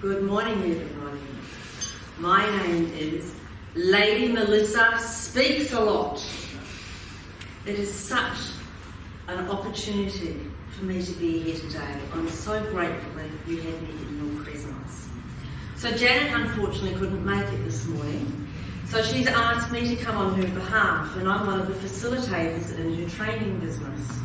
Good morning, everybody. My name is Lady Melissa Speaks a Lot. It is such an opportunity for me to be here today. I'm so grateful that you have me in your presence. So Janet unfortunately couldn't make it this morning, so she's asked me to come on her behalf, and I'm one of the facilitators in her training business.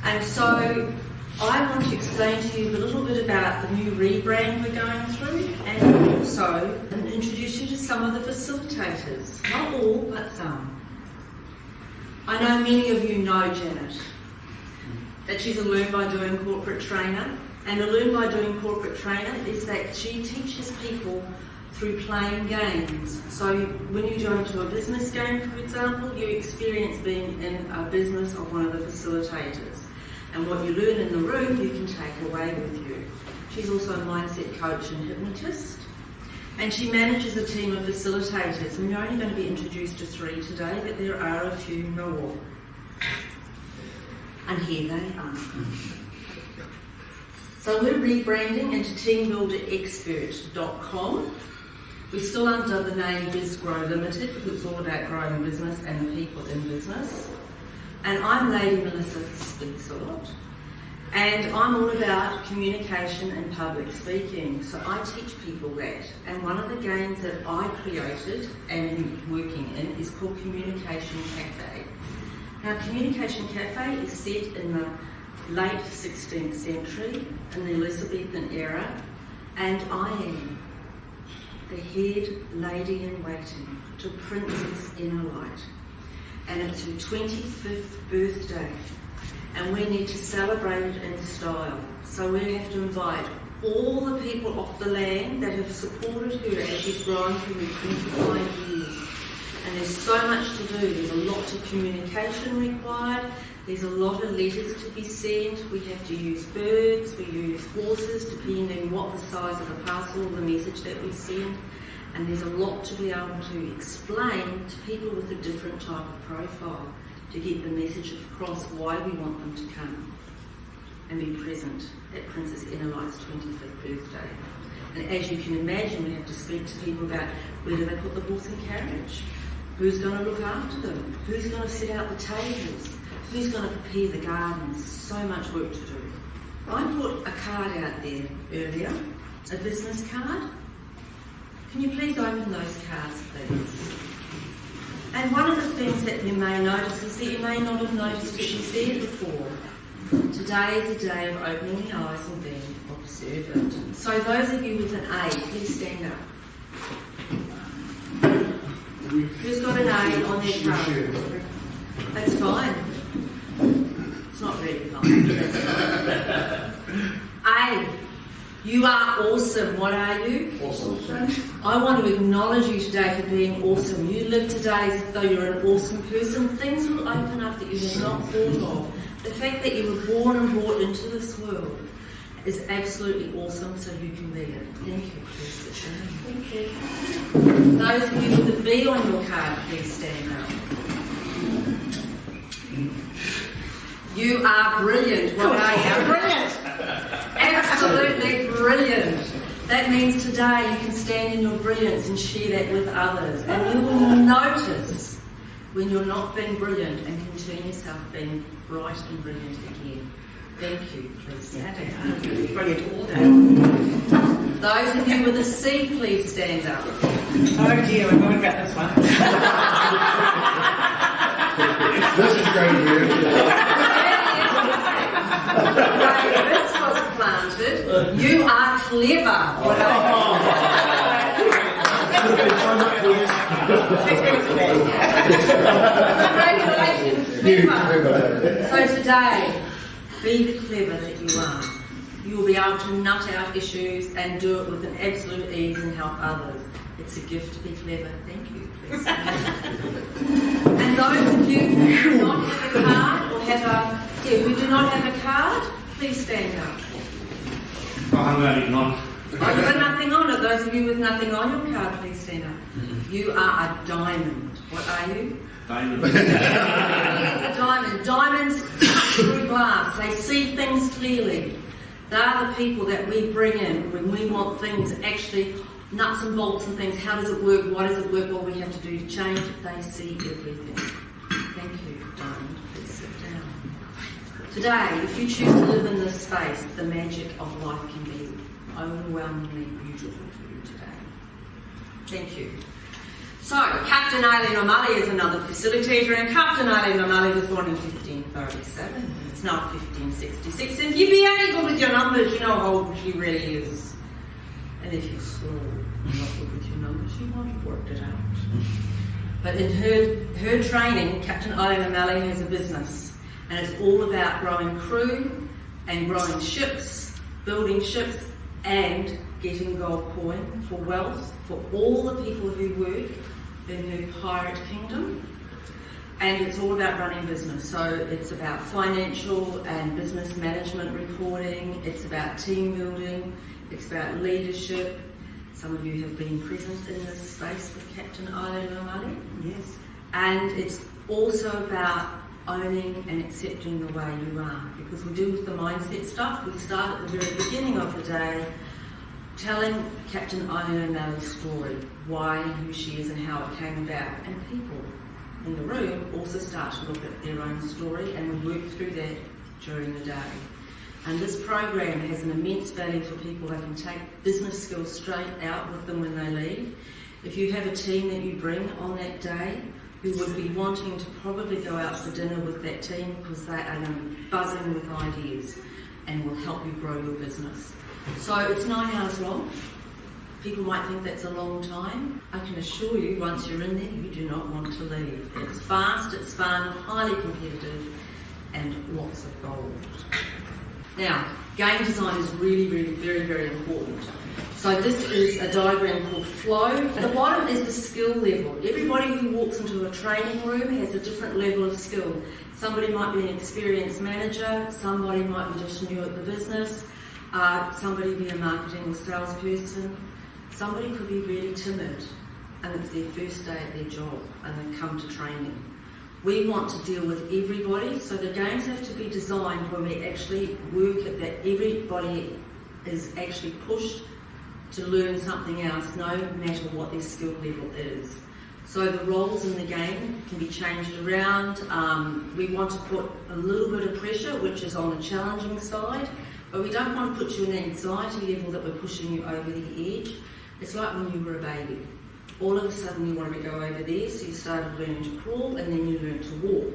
And so I want to explain to you a little bit about the new rebrand we're going through, and also introduce you to some of the facilitators. Not all, but some. I know many of you know Janet, that she's a Learn by Doing corporate trainer, and a Learn by Doing corporate trainer is that she teaches people through playing games. So when you go into a business game, for example, you experience being in a business of one of the facilitators. And what you learn in the room, you can take away with you. She's also a mindset coach and hypnotist. And she manages a team of facilitators. And you're only going to be introduced to 3 today, but there are a few more. And here they are. So we're rebranding into teambuilderexpert.com. We're still under the name BizGrow Limited because it's all about growing business and the people in business. And I'm Lady Melissa Speaks a Lot. And I'm all about communication and public speaking. So I teach people that. And one of the games that I created and am working in is called Communication Cafe. Now, Communication Cafe is set in the late 16th century, in the Elizabethan era, and I am the head lady in waiting to Princess Inner Light. And it's her 25th birthday, and we need to celebrate it in style. So we have to invite all the people off the land that have supported her as she's grown through her 25 years. And there's so much to do. There's a lot of communication required. There's a lot of letters to be sent. We have to use birds, we use horses, depending what the size of the parcel or the message that we send. And there's a lot to be able to explain to people with a different type of profile to get the message across why we want them to come and be present at Princess Inner Light's 25th birthday. And as you can imagine, we have to speak to people about where do they put the horse and carriage, who's going to look after them, who's going to set out the tables, who's going to prepare the gardens. So much work to do. I put a card out there earlier, a business card. Can you please open those cards, please? And one of the things that you may notice is that you may not have noticed that she's there before. Today is a day of opening the eyes and being observant. So those of you with an A, please stand up. Who's got an A on their card? That's fine. It's not really fine, but that's fine. A. You are awesome. What are you? Awesome. I want to acknowledge you today for being awesome. You live today as though you're an awesome person. Things will open up that you have not thought of. The fact that you were born and brought into this world is absolutely awesome, so you can be it. Thank you. Please sit down. Thank you. Those of you with a B on your card, please stand up. You are brilliant. What are you? Brilliant. Absolutely brilliant. That means today you can stand in your brilliance and share that with others. And you will notice when you're not being brilliant and can turn yourself being bright and brilliant again. Thank you. Please stand down. Brilliant all day. Those of you with a C, please stand up. Oh dear, we're going about this one. This is great. This was planted. You are clever. What are you? Congratulations, clever. So today, be the clever that you are. You will be able to nut out issues and do it with an absolute ease and help others. It's a gift to be clever. Thank you. Please. And those of you who do not have a card or who do not have a card, please stand up. I'm only not. Oh, you've got nothing on it. Those of you with nothing on your card, please stand up. You are a diamond. What are you? Diamond. He's a diamond. Diamonds cut through glass. They see things clearly. They're the people that we bring in when we want things actually nuts and bolts and things. How does it work? What does it work? What we have to do to change it? They see everything. Thank you, Diamond. Please sit down. Today, if you choose to live in this space, the magic of life can be overwhelmingly beautiful for you today. Thank you. So, Captain Eileen O'Malley is another facilitator, and Captain Eileen O'Malley was born in 1537. It's now 1566. And if you'd be any good with your numbers, you know how old she really is. And if you're slow and not good with your numbers, you might have worked it out. But in her training, Captain Eileen O'Malley has a business, and it's all about growing crew and growing ships, building ships, and getting gold coin for wealth for all the people who work in her pirate kingdom. And it's all about running business. So it's about financial and business management reporting, it's about team building, it's about leadership. Some of you have been present in this space with Captain Eileen O'Malley. Yes. And it's also about owning and accepting the way you are. Because we do with the mindset stuff, we start at the very beginning of the day telling Captain Eileen O'Malley's story, why and who she is and how it came about. And people in the room also start to look at their own story, and we work through that during the day. And this program has an immense value for people. They can take business skills straight out with them when they leave. If you have a team that you bring on that day who would be wanting to probably go out for dinner with that team because they are buzzing with ideas and will help you grow your business. So it's 9 hours long. People might think that's a long time. I can assure you, once you're in there, you do not want to leave. It's fast, it's fun, highly competitive, and lots of gold. Now, game design is really, really, very, very important. So this is a diagram called flow. At the bottom is the skill level. Everybody who walks into a training room has a different level of skill. Somebody might be an experienced manager, somebody might be just new at the business, somebody be a marketing or salesperson, somebody could be really timid and it's their first day at their job and they come to training. We want to deal with everybody, so the games have to be designed where we actually work at that everybody is actually pushed to learn something else, no matter what their skill level is. So the roles in the game can be changed around. We want to put a little bit of pressure, which is on the challenging side, but we don't want to put you in an anxiety level that we're pushing you over the edge. It's like when you were a baby. All of a sudden you wanted to go over there, so you started learning to crawl and then you learned to walk.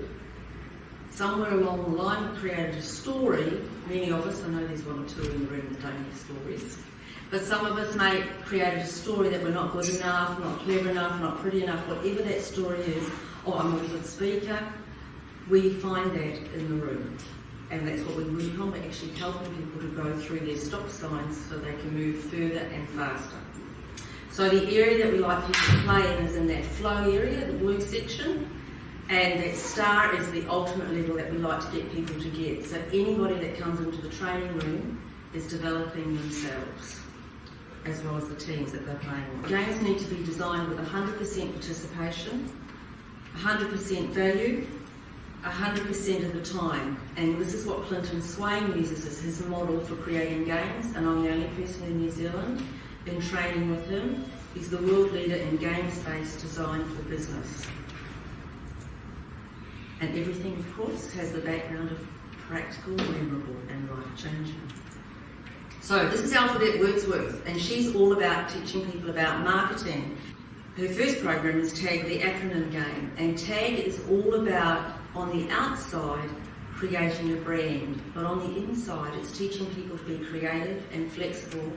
Somewhere along the line we created a story. Many of us, I know there's one or two in the room that don't have stories, but some of us may created a story that we're not good enough, not clever enough, not pretty enough, whatever that story is, or I'm not a good speaker. We find that in the room. And that's what we work on. We're actually helping people to go through their stop signs so they can move further and faster. So the area that we like people to play in is in that flow area, the blue section, and that star is the ultimate level that we like to get people to get. So anybody that comes into the training room is developing themselves, as well as the teams that they're playing with. Games need to be designed with 100% participation, 100% value, 100% of the time. And this is what Clinton Swain uses as his model for creating games, and I'm the only person in New Zealand in training with him. He's the world leader in games-based design for business. And everything, of course, has the background of practical, memorable, and life-changing. So this is Alphabet Wordsworth, and she's all about teaching people about marketing. Her first program is TAG, the acronym game, and TAG is all about, on the outside, creating a brand, but on the inside, it's teaching people to be creative and flexible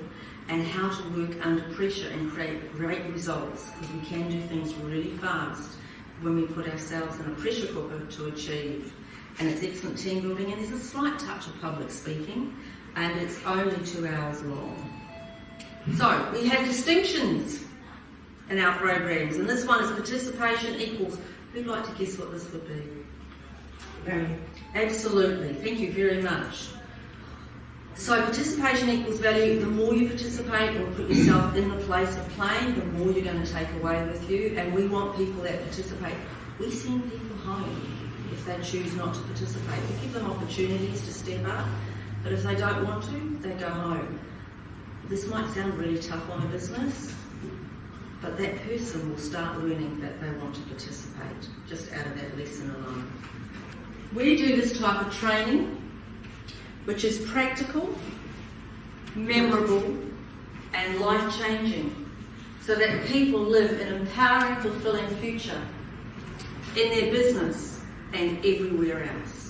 and how to work under pressure and create great results, because we can do things really fast when we put ourselves in a pressure cooker to achieve. And it's excellent team building, and there's a slight touch of public speaking, and it's only 2 hours long. So we have distinctions in our programs, and this one is participation equals. Who'd like to guess what this would be? Value. Absolutely, thank you very much. So participation equals value. The more you participate or put yourself in the place of playing, the more you're going to take away with you. And we want people that participate. We send people home if they choose not to participate. We give them opportunities to step up, But if they don't want to, they go home. This might sound really tough on a business, but that person will start learning that they want to participate just out of that lesson alone. We do this type of training, which is practical, memorable, and life-changing, so that people live an empowering, fulfilling future in their business and everywhere else.